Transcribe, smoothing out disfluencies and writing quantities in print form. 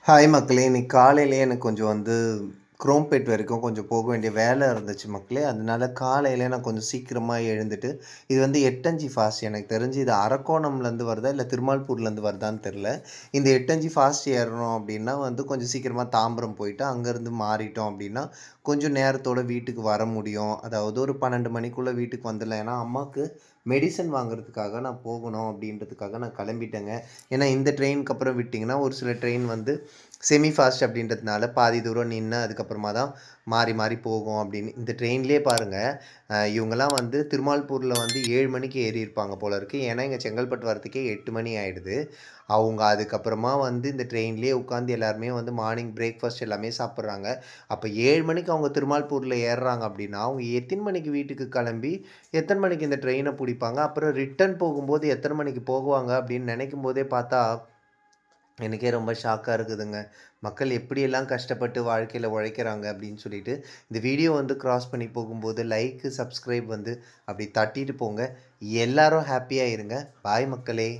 Hi மக்களே! இன்னைக்கு காலையிலேயே எனக்கு கொஞ்சம் குரோம்பேட் வரைக்கும் கொஞ்சம் போக வேண்டிய வேலை இருந்துச்சு மக்களே. அதனால காலையில நான் கொஞ்சம் சீக்கிரமா எழுந்துட்டு, இது 8:5 ஃபாஸ்ட் எனக்கு தெரிஞ்சு இது அரக்கோணம்லேருந்து வருதா, இல்ல திருமால்பூர்லேருந்து வருதான்னு தெரியல. இந்த 8:5 ஃபாஸ்ட் ஏறணும் அப்டின்னா கொஞ்சம் சீக்கிரமா தாம்பரம் போயிட்டு, அங்கேருந்து மாறிட்டோம் அப்டின்னா, கொஞ்சம் நேரத்தோட வீட்டுக்கு வர முடியும். அதாவது ஒரு 12 மணிக்குள்ள வீட்டுக்கு வந்துடலாம். ஏன்னா, அம்மாக்கு மெடிசன் வாங்குறதுக்காக நான் போகணும் அப்டின்றதுக்காக நான் கிளம்பிட்டேங்க. ஏன்னா, இந்த ட்ரெயினுக்கு அப்புறம் விட்டிங்கன்னா, ஒரு சில ட்ரெயின் செமி ஃபாஸ்ட் அப்படின்றதுனால பாதி தூரம் நின்னு அதுக்கப்புறமா தான் மாறி மாறி போகும் அப்படின்னு. இந்த ட்ரெயின்லேயே பாருங்க, இவங்கலாம் திருமால்பூர்ல 7 மணிக்கு ஏறியிருப்பாங்க போல இருக்கு. ஏன்னா, இங்க செங்கல்பட்டு வரதுக்கே 8 மணி ஆயிடுது. அவங்க அதுக்கப்புறமா இந்த ட்ரெயின்லேயே உட்காந்து எல்லாருமே மார்னிங் பிரேக்ஃபாஸ்ட் எல்லாமே சாப்பிடுறாங்க. அப்ப 7 மணிக்கு அவங்க திருமால்பூர்ல ஏறுறாங்க அப்படின்னா, அவங்க எத்தன மணிக்கு வீட்டுக்கு கிளம்பி, எத்தன மணிக்கு இந்த ட்ரெயின புடிப்பாங்க? அப்புறம் ரிட்டர்ன் போகும்போது எத்தன மணிக்கு போகுவாங்க அப்படின்னு நினைக்கும்போதே பார்த்தா எனக்கே ரொம்ப ஷாக்கா இருக்குதுங்க. மக்கள் எப்படியெல்லாம் கஷ்டப்பட்டு வாழ்க்கையில உழைக்கிறாங்க அப்படின்னு சொல்லிட்டு, இந்த வீடியோ கிராஸ் பண்ணி போகும்போது லைக், சப்ஸ்கிரைப் அப்படி தட்டிட்டு போங்க. எல்லாரும் ஹேப்பியா இருங்க. பாய் மக்களே!